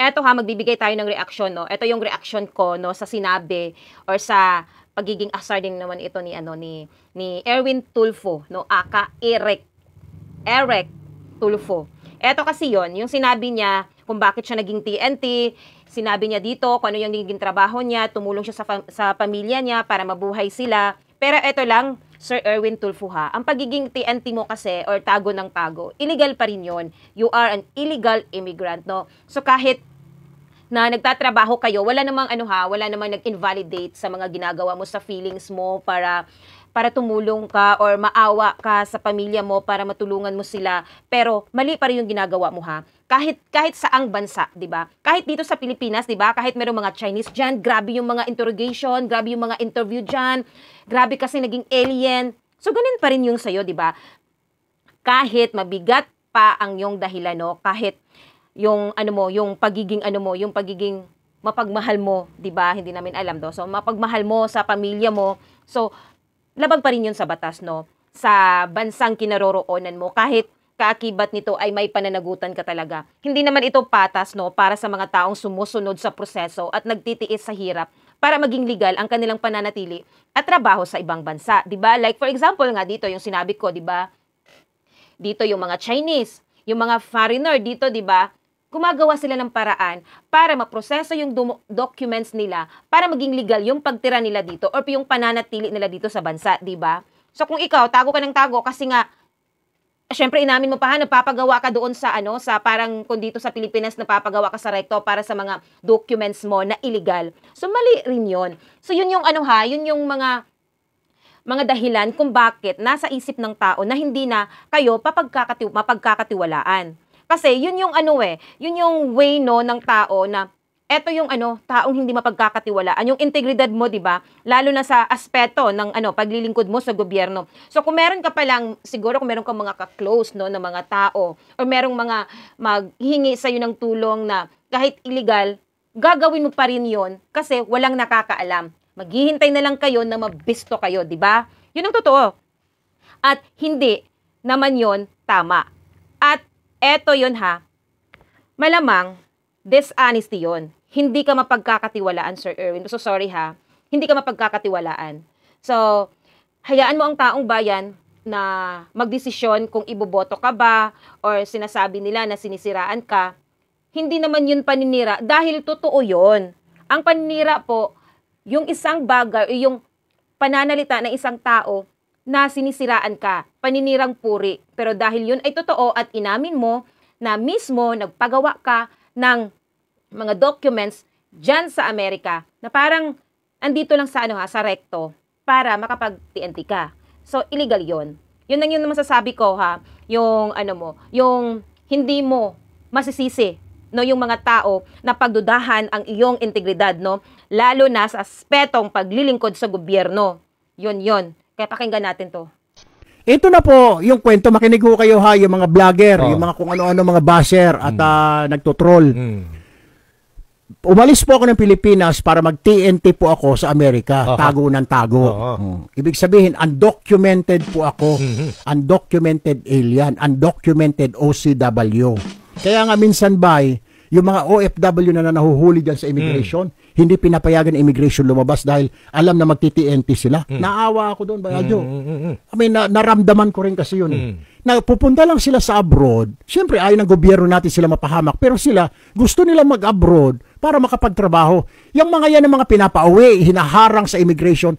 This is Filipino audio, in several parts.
eto ha, magbibigay tayo ng reaksyon, no? Ito yung reaksyon ko, no, sa sinabi or sa pagiging asar din naman ito ni Erwin Tulfo, no, aka Eric Tulfo. Eto kasi yung sinabi niya kung bakit siya naging TNT, sinabi niya dito kung ano yung naging trabaho niya, tumulong siya sa pamilya niya para mabuhay sila. Pero eto lang, Sir Erwin Tulfo ha, ang pagiging TNT mo kasi or tago ng tago, illegal pa rin yun. You are an illegal immigrant, no? So kahit na nagtatrabaho kayo, wala namang wala namang nag-invalidate sa mga ginagawa mo, sa feelings mo para tumulong ka or maawa ka sa pamilya mo para matulungan mo sila. Pero mali pa rin yung ginagawa mo ha. Kahit saang bansa, 'di ba? Kahit dito sa Pilipinas, 'di ba? Kahit merong mga Chinese diyan, grabe yung mga interrogation, grabe yung mga interview diyan. Grabe kasi naging alien. So ganun pa rin yung sa'yo, 'di ba? Kahit mabigat pa ang yung dahilan, no? Kahit yung yung pagiging mapagmahal mo, 'di ba? Hindi namin alam do. So mapagmahal mo sa pamilya mo. So labag pa rin yun sa batas, no? Sa bansang kinaroroonan mo, kahit kaakibat nito ay may pananagutan ka talaga. Hindi naman ito patas, no, para sa mga taong sumusunod sa proseso at nagtitiis sa hirap para maging legal ang kanilang pananatili at trabaho sa ibang bansa, 'di ba? Like for example nga dito yung sinabi ko, 'di ba? Dito yung mga Chinese, yung mga foreigner dito, 'di ba? Gumagawa sila ng paraan para maproseso yung documents nila para maging legal yung pagtira nila dito or yung pananatili nila dito sa bansa, 'di ba? So kung ikaw tago ka ng tago kasi nga syempre inamin mo pa napapagawa ka doon sa sa parang kung dito sa Pilipinas napapagawa ka sa recto para sa mga documents mo na illegal. So mali rin 'yon. So yun yung yun yung mga dahilan kung bakit nasa isip ng tao na hindi na kayo mapagkakatiwalaan. Kasi yun yung yun yung way ng tao na eto yung taong hindi mapagkakatiwalaan, yung integridad mo, 'di ba? Lalo na sa aspeto ng paglilingkod mo sa gobyerno. So kung meron ka palang siguro kung meron kang mga ka-close na mga tao or merong mga maghingi sa iyo ng tulong na kahit illegal, gagawin mo pa rin 'yon kasi walang nakakaalam. Maghihintay na lang kayo na mabisto kayo, 'di ba? 'Yun ang totoo. At hindi naman 'yon tama. At eto 'yon ha. Malamang dishonesty yun. Hindi ka mapagkakatiwalaan, Sir Erwin. So, sorry ha. Hindi ka mapagkakatiwalaan. So, hayaan mo ang taong bayan na magdesisyon kung iboboto ka ba or sinasabi nila na sinisiraan ka. Hindi naman yun paninira dahil totoo yun. Ang paninira po, yung isang bagay, yung pananalita ng isang tao na sinisiraan ka, paninirang puri. Pero dahil yun ay totoo at inamin mo na mismo nagpagawa ka ng mga documents dyan sa Amerika na parang andito lang sa sa recto para makapag-TNT ka. So, illegal yon. Yun lang yung masasabi ko ha, yung yung hindi mo masisisi yung mga tao na pagdudahan ang iyong integridad, no? Lalo na sa aspetong paglilingkod sa gobyerno. Yun. Kaya pakinggan natin to. Ito na po yung kwento, makinig ko kayo ha, yung mga vlogger, yung mga kung ano-ano mga basher at nagtotroll. Umalis po ako ng Pilipinas para mag-TNT po ako sa Amerika, tago ng tago. Ibig sabihin, undocumented po ako, undocumented alien, undocumented OCW. Kaya nga minsan yung mga OFW na nahuhuli dyan sa immigration, hindi pinapayagan ng immigration lumabas dahil alam na magti-TNT sila. Naawa ako doon, Bayadyo. I mean, naramdaman ko rin kasi yun. Na pupunta lang sila sa abroad. Siyempre, ayaw ng gobyerno natin sila mapahamak. Pero sila, gusto nila mag-abroad para makapagtrabaho. Yung mga yan, mga pinapauwi, hinaharang sa immigration,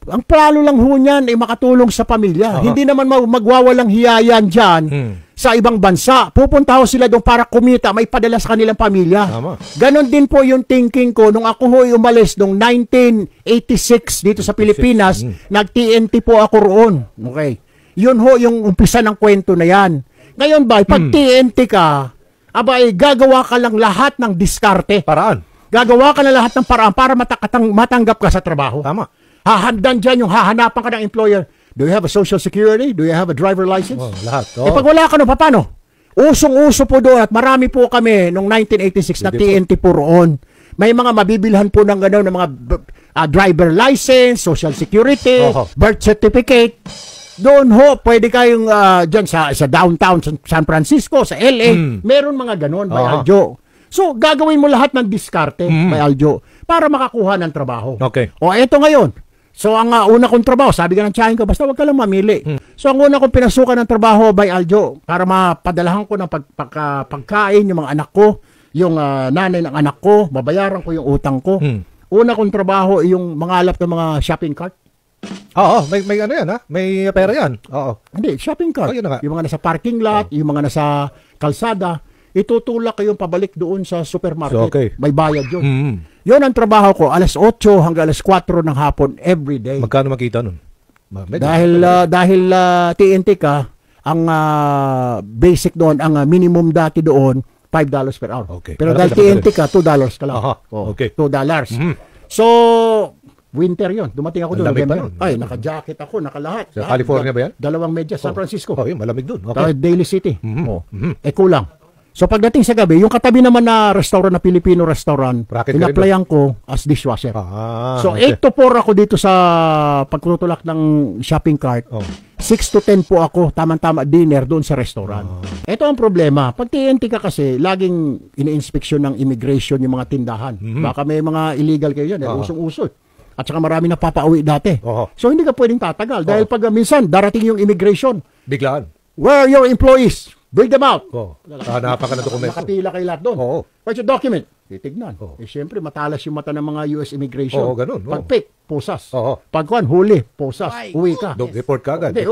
ang plano lang ho niyan ay makatulong sa pamilya. Hindi naman magwawalang hiyayan dyan sa ibang bansa. Pupunta ho sila doon para kumita, may padala sa kanilang pamilya. Ganon din po yung thinking ko nung ako ho umalis noong 1986 dito sa Pilipinas. Nag-TNT po ako roon. Okay. Yun ho yung umpisa ng kwento na yan. Ngayon pag TNT ka, gagawa ka lang lahat ng diskarte. Paraan. Gagawa ka na lahat ng paraan para matanggap ka sa trabaho. Tama. Hahandan dyan yung hahanapan ka ng employer. Do you have a social security? Do you have a driver license? Lahat. Pag wala ka paano? Usong-uso po doon at marami po kami noong 1986 na TNT po roon. May mga mabibilhan po ng gano'n, ng mga driver license, social security, birth certificate. Doon ho, pwede kayong dyan sa downtown San Francisco, sa LA. Meron mga gano'n, Bayadyo. So, gagawin mo lahat ng diskarte, may Aljo, para makakuha ng trabaho. Okay. O, eto ngayon. So, ang una kong trabaho, sabi ka ng tiyahin ko, basta wag ka lang mamili. So, ang una kong pinasukan ng trabaho, by Aljo, para mapadalahan ko ng pagkain, yung mga anak ko, yung nanay ng anak ko, babayaran ko yung utang ko. Una kong trabaho, yung mangalap ng mga shopping cart. Oo, may ano yan ha? May pera yan. Oo. Hindi, shopping cart. Oh, yun na nga. Yung mga nasa parking lot, yung mga nasa kalsada, itutulak kayong pabalik doon sa supermarket. So, okay. May bayad yun. Mm-hmm. Yun ang trabaho ko, alas 8 hanggang alas 4 ng hapon every day. Magkano makita nun? Dahil TNT ka, ang basic doon, ang minimum dati doon, $5 per hour. Okay. Pero Malaki dahil naman TNT ka, $2 ka lang. Aha. Okay. $2. Mhm. So, winter yon. Dumating ako doon. Ang lamig pa November. nun. Ay, naka-jacket ako, nakalahat. Sa Lahat. California ba yan? Dalawang medyas, San Francisco. Oh, yun, malamig dun. Okay. Daily City. Mhm. Oh. Mhm. Kulang. So pagdating sa gabi, yung katabi naman na restaurant na Filipino restaurant, Bracket ka rin in-applyan ko as dishwasher. So okay. 8 to 4 ako dito sa pagtutulak ng shopping cart. Oh. 6 to 10 po ako, tamang-tama dinner doon sa restaurant. Ito ang problema. Pag TNT ka kasi, laging ini-inspeksyon ng immigration yung mga tindahan. Baka may mga illegal kayo yan. Usong-uso. At saka marami na papauwi dati. So hindi ka pwedeng tatagal. Dahil pag minsan, darating yung immigration. Biglaan. Where are your employees? Bring them out. Hanapan ka ng dokumento. Nakapila kayo lahat doon. Oo. What's your document? Titignan. Siyempre, matalas yung mata ng mga US immigration. Oo, ganun. Oo. Pag-pick, posas. Oo. Pagkuhan, huli, posas. Uwi ka. Deport ka agad. Hindi,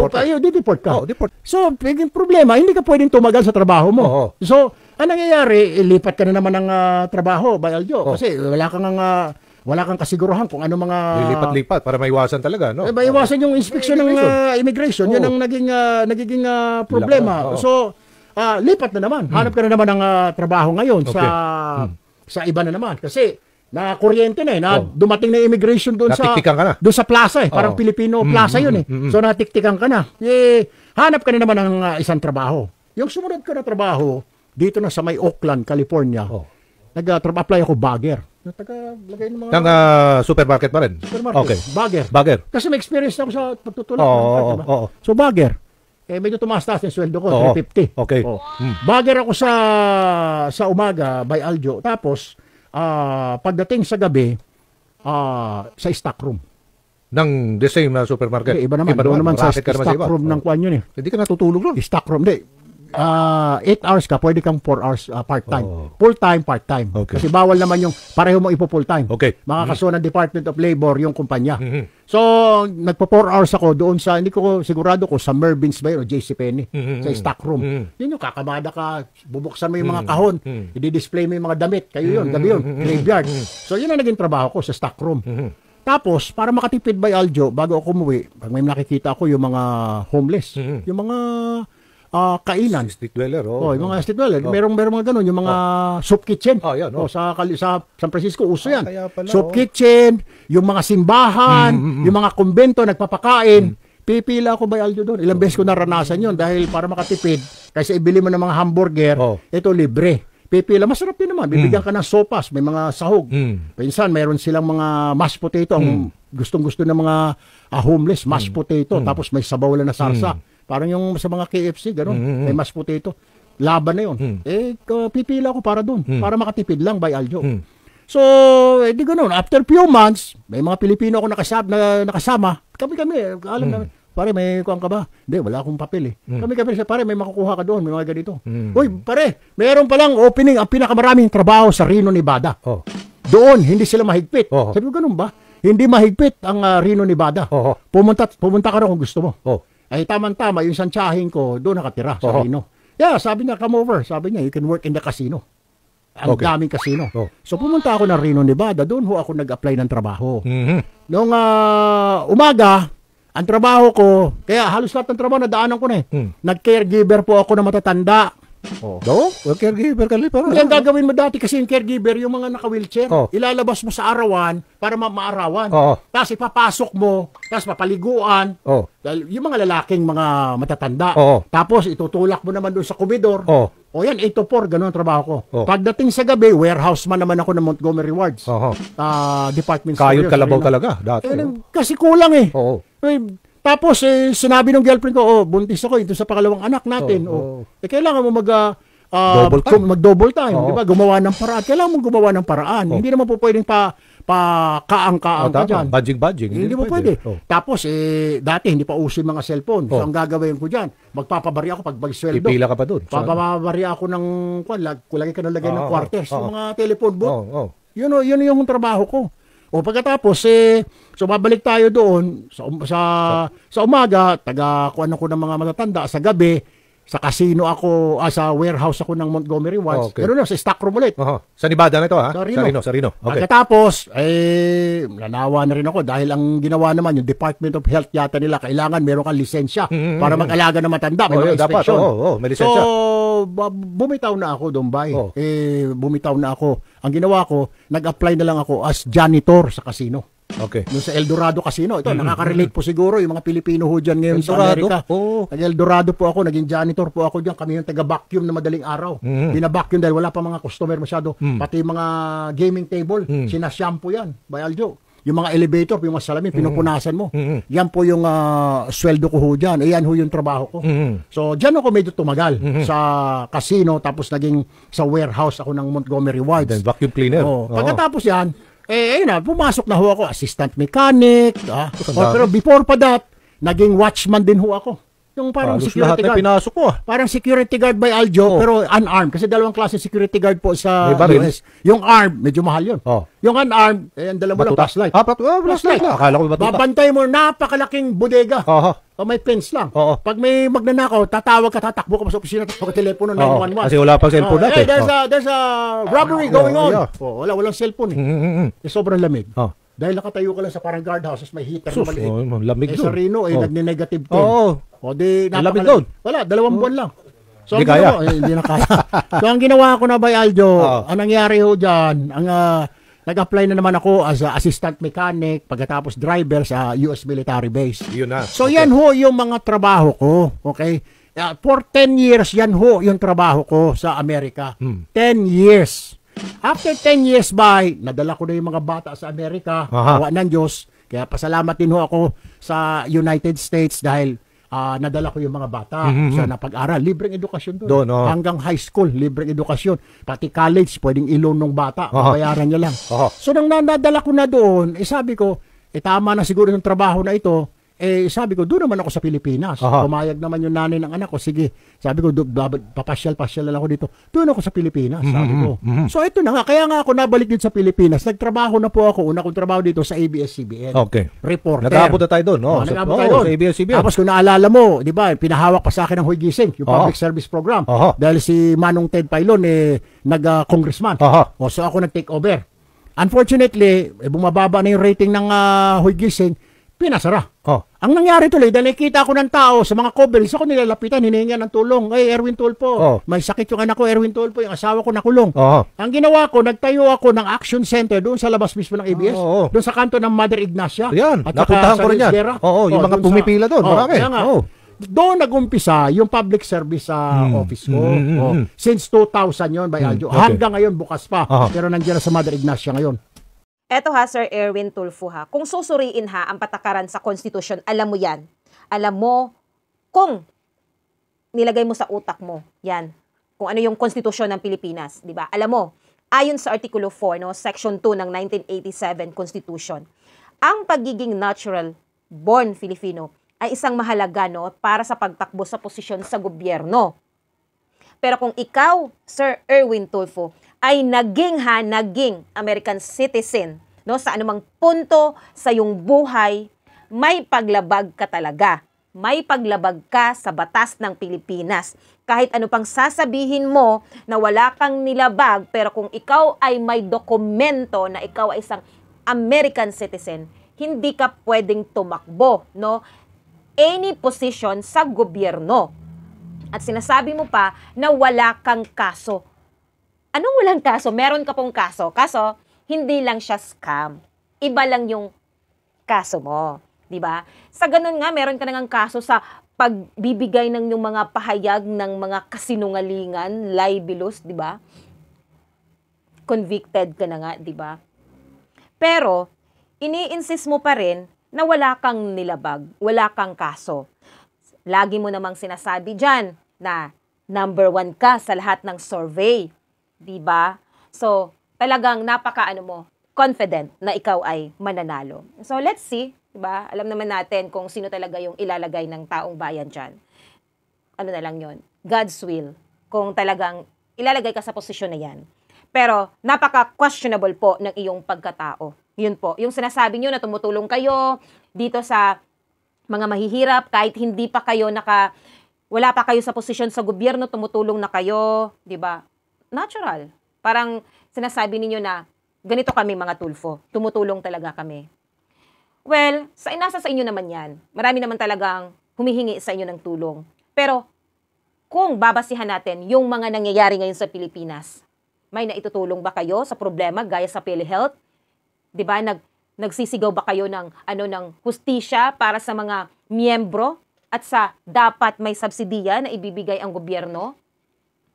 deport ka. Deport. So, yung problema, hindi ka pwedeng tumagal sa trabaho mo. Oo. So, ang nangyayari, ilipat ka na naman ng trabaho, by Aljo. Kasi wala kang kasiguruhan kung ano mga... Lilipat-lipat para maiwasan talaga, no? Maiwasan yung inspection ng immigration. Yan ang nagiging problema. So, lipat na naman. Hanap ka na naman ng trabaho ngayon sa iba na naman. Kasi, na-kuryente na dumating na immigration doon Natiktikan ka na. doon sa plaza Parang Filipino plaza yun So, natiktikan ka na. Hanap ka na naman ng isang trabaho. Yung sumunod ka na trabaho, dito na sa may Oakland, California, nag-apply ako bagger. Lagay ng mga... Ng supermarket pa rin? Supermarket. Okay. Bagger. Kasi may experience na ako sa pagtutulak. Oo. So, bagger. Medyo tumaas-taas yung sweldo ko, $350. Okay. Bagger ako sa umaga by Aljo. Tapos, pagdating sa gabi, sa stock room. Ng the same supermarket? Iba naman. Iba naman sa stock room ng kwan yun Hindi ka natutulog ron? Stock room. Hindi. 8 hours ka, pwede kang 4 hours part-time. Full-time, part-time. Okay. Kasi bawal naman yung pareho mo ipo-full-time. Okay. Makakasuhan ng Department of Labor yung kumpanya. So, nagpo 4 hours ako doon sa, hindi ko sigurado ko sa Mervyn's ba yun o JCPenney, sa stock room. Yun yung kakamada ka, bubuksan mo yung mga kahon, i-display mo yung mga damit, kayo yun, gabi yun, graveyard. So, yun ang naging trabaho ko sa stock room. Tapos, para makatipid by Aljo, bago ako umuwi, pag may nakikita ako yung mga homeless, yung mga kainan. Street dweller, yung mga street dweller. Merong mga ganun, yung mga soup kitchen. Yan, sa San Francisco, uso yan. kaya pala, Soup kitchen, yung mga simbahan, yung mga kumbento, nagpapakain. Pipila ako by Aljo doon. Ilang beses ko naranasan yun dahil para makatipid, kasi ibili mo ng mga hamburger, ito libre. Pipila, masarap din naman. Bibigyan ka ng sopas, may mga sahog. Minsan, mayroon silang mga mashed potato. Ang gustong-gusto ng mga homeless, mashed potato. Tapos may sabaw lang na sarsa. Parang yung sa mga KFC, gano'n. May mashed potato. Laban na yun. Pipila ko para doon. Para makatipid lang by Aljo. So, di gano'n. After few months, may mga Pilipino ako nakasama. Kami, alam namin. Pare, may kuhaan ka ba? Hindi, wala akong papel Kami, pare, may makukuha ka doon. May mga ganito. Uy, pare, meron palang opening ang pinakamaraming trabaho sa Reno, Nevada. Doon, hindi sila mahigpit. Sabi ko, ganun ba? Hindi mahigpit ang Reno, Nevada. Pumunta ka rin kung gusto mo. Ay tama-tama, yung santsahin ko, doon nakatira sa Reno. Sabi niya, come over. Sabi niya, you can work in the casino. Ang daming casino. So pumunta ako ng Reno, Nevada. Doon ho ako nag-apply ng trabaho. Noong umaga, ang trabaho ko, kaya halos lahat ng trabaho nadaanan ko na Nag-caregiver po ako na matatanda. Caregiver ka para. Ang gagawin mo dati kasi yung caregiver, yung mga naka-wheelchair, ilalabas mo sa arawan para maarawan. Tapos ipapasok mo, tapos papaliguan. Yung mga lalaking mga matatanda. Tapos itutulak mo naman doon sa komedor. Yan, 8 to 4, ganun ang trabaho ko. Pagdating sa gabi, warehouse man naman ako ng Montgomery Wards. Department store. Kayod kalabaw talaga dati. Kasi kulang Tapos, sinabi ng girlfriend ko, buntis ako, ito sa pangalawang anak natin. Kailangan mo Double time. mag-double time, Oo. di ba? Gumawa ng paraan. Kailangan mong gumawa ng paraan. Oo. Hindi naman po pwedeng kaang ka dyan. Badging. Hindi mo pwede. Oh. Tapos, dati hindi pa uso yung mga cellphone. So, Oh. ang gagawin ko dyan, magpapabari ako pag sweldo. Pipila ka pa doon. Papabari ako ng, kulagay ka ng lagay ng Oo, quarters, oo. yung mga telephone booth. Oh. Yun yung trabaho ko. O pagkatapos, so babalik tayo doon sa umaga, kuan ako ng mga matatanda, sa gabi, sa casino ako, sa warehouse ako ng Montgomery Wards. Okay. Pero na, sa stockroom ulit. Sa Nevada na ito, ha? Sa Reno. Sa Reno. Okay. Pagkatapos, nanawa na rin ako dahil ang ginawa naman, yung Department of Health yata nila, kailangan meron kang lisensya para mag-alaga ng matanda. May mga dapat. inspection. May lisensya. So, bumitaw na ako, Dombay. Oh. Bumitaw na ako. Ang ginawa ko, nag-apply na lang ako as janitor sa casino. Okay. Yung sa Eldorado Casino. Ito, nakaka-relate po siguro yung mga Pilipino ho dyan ngayon sa Eldorado? Amerika. Oo. Nag-Eldorado po ako, naging janitor po ako dyan. Kami yung taga-vacuum na madaling araw. Bina-vacuum dahil wala pa mga customer masyado. Pati yung mga gaming table, sinashampoo yan by Aljo. Yung mga elevator, yung mga salamin, pinupunasan mo. Yan po yung sweldo ko ho dyan. Yan ho yung trabaho ko. So, dyan ako medyo tumagal sa casino, tapos naging sa warehouse ako ng Montgomery Wards. Then vacuum cleaner. Oh, pagkatapos yan, ayun na, pumasok na ho ako, assistant mechanic. Pero before pa that, naging watchman din ho ako. Yung parang Halos security lahat na guard. pinasok ko, ah. Parang security guard by Aljo, pero unarmed. Kasi dalawang klase security guard po sa May baril. US. Yung armed, medyo mahal yun. Oh. Yung unarmed, ang dala mo lang, flashlight. Flashlight lang. Akala ko batuta. Babantay mo, napakalaking bodega. O may fence lang. Oo. Pag may magnanakaw, tatakbo ka sa opisina, tatawag ka telepono, 911. Kasi wala pang cellphone natin. There's a robbery going on. Yeah. Walang cellphone eh. Sobrang lamig. Dahil nakatayo ka lang sa parang guardhouse, may heater na maliit. Lamig Sa doon. Reno, nag-negative 10. Oo. O di, Lamig doon. Wala, 2 buwan lang. So, Hindi ang kaya. ginawa, hindi na kaya. So, ang ginawa ko na by Aljo, ang nangyari ho dyan, nag-apply na naman ako as assistant mechanic, pagkatapos driver sa US military base. Yun na. So, yan ho yung mga trabaho ko. Okay? For 10 years, yan ho yung trabaho ko sa Amerika. 10 years. After 10 years by, nadala ko na yung mga bata sa Amerika, awa ng Diyos. Kaya pasalamat din ho ako sa United States dahil nadala ko yung mga bata sa napag-aral. Libreng edukasyon doon. Hanggang high school, libreng edukasyon. Pati college, pwedeng i-loan ng bata. Bayaran niya lang. So, nang nadala ko na doon, sabi ko, tama na siguro yung trabaho na ito. Sabi ko, doon naman ako sa Pilipinas. Pumayag naman yung nanay ng anak ko. Sige, sabi ko, papasyal na lang ako dito. Doon ako sa Pilipinas, sabi ko. So, ito na nga. Kaya nga ako nabalik dito sa Pilipinas. Nagtrabaho na po ako. Una kong trabaho dito sa ABS-CBN. Okay. Reporter. Nag-aabot na tayo doon. Nag-aabot tayo doon. Sa ABS-CBN. Tapos kung naalala mo, di ba, pinahawak pa sa akin ng Hoy Gising, yung public service program. Dahil si Manong Ted Pailon, nag-congressman. So, ako nag-take over. Unfortunately, bumababa na yung rating ng Hoy Gising, pinasara. Ang nangyari tuloy, dahil nakita ko ng tao sa mga coverage, ako nilalapitan, hinihingan ng tulong. Erwin Tulfo, may sakit yung anak ko, Erwin Tulfo, yung asawa ko nakulong. Ang ginawa ko, nagtayo ako ng action center doon sa labas mismo ng ABS, doon sa kanto ng Mother Ignacia. Yan, at napuntahan ko rin yan. Yung mga pumipila doon, marami. Doon nag-umpisa yung public service office ko. Since 2000 yon by Aljo. Hanggang ngayon, bukas pa. Pero nandiyan na sa Mother Ignacia ngayon. Eto ha, Sir Erwin Tulfo ha. Kung susuriin ha ang patakaran sa konstitusyon, alam mo yan. Alam mo kung nilagay mo sa utak mo, yan. Kung ano yung konstitusyon ng Pilipinas, di ba? Alam mo, ayon sa Artikulo 4, no, Section 2 ng 1987 Constitution, ang pagiging natural born Filipino ay isang mahalaga, no, para sa pagtakbo sa posisyon sa gobyerno. Pero kung ikaw, Sir Erwin Tulfo, ay naging American citizen, no, sa anumang punto sa iyong buhay, may paglabag ka talaga. May paglabag ka sa batas ng Pilipinas. Kahit ano pang sasabihin mo na wala kang nilabag, pero kung ikaw ay may dokumento na ikaw ay isang American citizen, hindi ka pwedeng tumakbo, no, any position sa gobyerno. At sinasabi mo pa na wala kang kaso. Anong walang kaso? Meron ka pong kaso. Kaso, hindi lang siya scam. Iba lang yung kaso mo. Diba? Sa ganun nga, meron ka nang kaso sa pagbibigay ng yung mga pahayag ng mga kasinungalingan, libelous, diba? Convicted ka na nga, diba? Pero, ini-insist mo pa rin na wala kang nilabag, wala kang kaso. Lagi mo namang sinasabi dyan na number 1 ka sa lahat ng survey. Diba? So, talagang confident na ikaw ay mananalo. So, let's see. Diba? Alam naman natin kung sino talaga yung ilalagay ng taong bayan dyan. Ano na lang yun? God's will. Kung talagang ilalagay ka sa posisyon na yan. Pero, napaka-questionable po ng iyong pagkatao. Yun po. Yung sinasabi nyo na tumutulong kayo dito sa mga mahihirap, kahit hindi pa kayo wala pa kayo sa posisyon sa gobyerno, tumutulong na kayo, di ba? Natural. Parang sinasabi ninyo na, ganito kami mga Tulfo, tumutulong talaga kami. Well, nasa sa inyo naman yan. Marami naman talagang humihingi sa inyo ng tulong. Pero, kung babasihan natin yung mga nangyayari ngayon sa Pilipinas, may naitutulong ba kayo sa problema gaya sa PhilHealth? Di ba? Nagsisigaw ba kayo ng hustisya para sa mga miyembro at sa dapat may subsidiya na ibibigay ang gobyerno?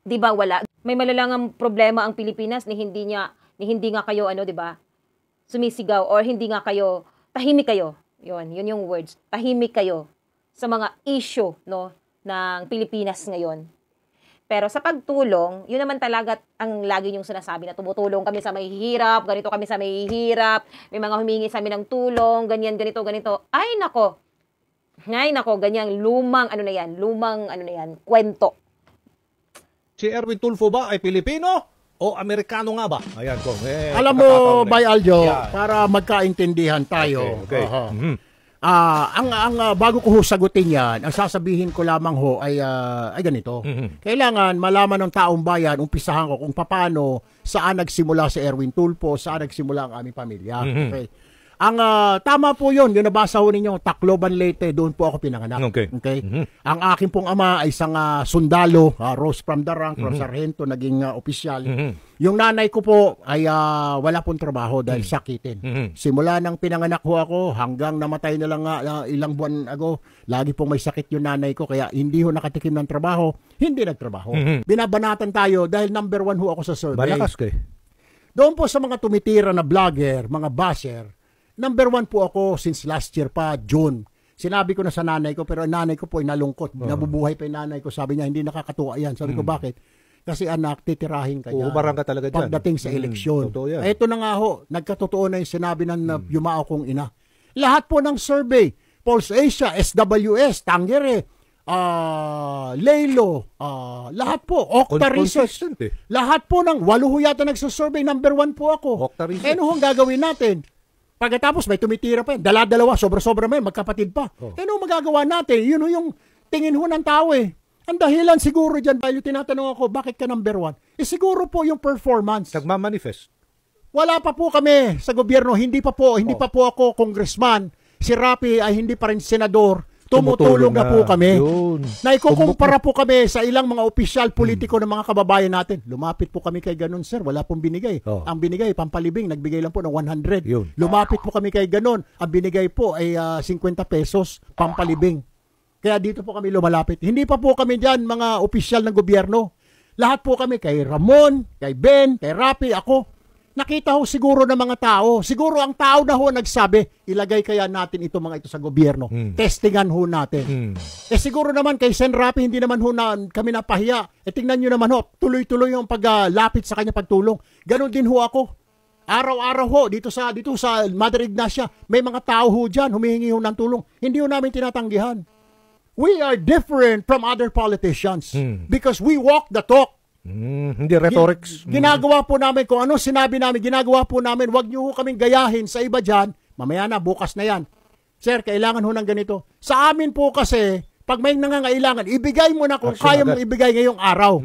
Di ba wala? May malalangang problema ang Pilipinas ni hindi nga kayo di ba? Sumisigaw or hindi nga kayo tahimik kayo. Yun yung words. Tahimik kayo sa mga issue ng Pilipinas ngayon. Pero sa pagtulong, yun naman talaga ang lagi niyong sinasabi na tumutulong kami sa mahihirap, ganito kami sa mahihirap, may mga humingi sa amin ng tulong, ganyan, ganito. Ay, nako, ganyan, lumang kwento. Si Erwin Tulfo ba ay Pilipino o Amerikano nga ba? Ayan ko. Alam mo, Bay Aljo, para magkaintindihan tayo. Okay. Bago ko sagutin yan, ang sasabihin ko lamang ay ganito. Kailangan malaman ng taong bayan, umpisahan ko kung paano, saan nagsimula si Erwin Tulfo, saan nagsimula ang aming pamilya. Okay. Ang tama po yun, yung nabasa ho ninyo, Tacloban, Leyte, doon po ako pinanganak. Okay. Ang akin pong ama ay isang sundalo, rose from the rank, from sargento, naging opisyal. Yung nanay ko po ay wala pong trabaho dahil sakitin. Simula nang pinanganak ho ako, hanggang namatay na lang ilang buwan ago, lagi pong may sakit yung nanay ko, kaya hindi ho nakatikim ng trabaho, hindi nagtrabaho. Binabanatan tayo dahil number 1 ho ako sa survey. Malakas kayo. Doon po sa mga tumitira na vlogger, mga basher, number 1 po ako since last year pa, June. Sinabi ko na sa nanay ko, pero nanay ko po ay nalungkot. Nabubuhay pa yung nanay ko. Sabi niya, hindi nakakatuwa yan. Sabi ko, bakit? Kasi anak, titirahin ka niya. Ubarang ka talaga dyan. Pagdating sa eleksyon. Ito na nga ho, nagkatotoo na yung sinabi ng yumao kong ina. Lahat po ng survey, Pulse Asia, SWS, Tangere, Lelo, lahat po, Okta Research. Lahat po ng 8 ho yata nagsasurvey, number 1 po ako. Okta Research. Ano hong gagawin natin? Pagkatapos may tumitira pa yan. Dala-dalawa, sobra-sobra may magkapatid pa. Ano magagawa natin? Yun yung tingin ho ng tao eh. Ang dahilan siguro dyan, dahil tinatanong ako, bakit ka number 1? Siguro po yung performance. Nagmamanifest. Wala pa po kami sa gobyerno. Hindi pa po ako congressman. Si Rapi ay hindi pa rin senador. Tumutulong na po kami. Naikukumpara po kami sa ilang mga opisyal politiko ng mga kababayan natin. Lumapit po kami kay ganun, sir. Wala pong binigay. Ang binigay, pampalibing, nagbigay lang po ng 100. Lumapit po kami kay ganun. Ang binigay po ay 50 pesos, pampalibing. Kaya dito po kami lumalapit. Hindi pa po kami dyan, mga opisyal ng gobyerno. Lahat po kami kay Ramon, kay Ben, kay Rapi, ako. Nakita ho siguro ng mga tao. Siguro ang tao na ho nagsabi, ilagay kaya natin ito sa gobyerno. Testingan ho natin. Siguro naman kay Sen Rapi, hindi naman ho kami napahiya. Tingnan nyo naman ho, tuloy-tuloy yung paglapit sa kanya pagtulong. Ganon din ho ako. Araw-araw ho, dito sa Mother Ignacia, may mga tao ho dyan, humihingi ho ng tulong. Hindi ho namin tinatanggihan. We are different from other politicians because we walk the talk. Hindi rhetorics. Ginagawa po namin kung ano sinabi namin, ginagawa po namin. Huwag niyo ho kaming gayahin sa iba dyan. Mamaya na, bukas na yan. Sir, kailangan ho ng ganito. Sa amin po kasi, pag may nangangailangan, ibigay mo na kung kaya mong ibigay ngayong araw.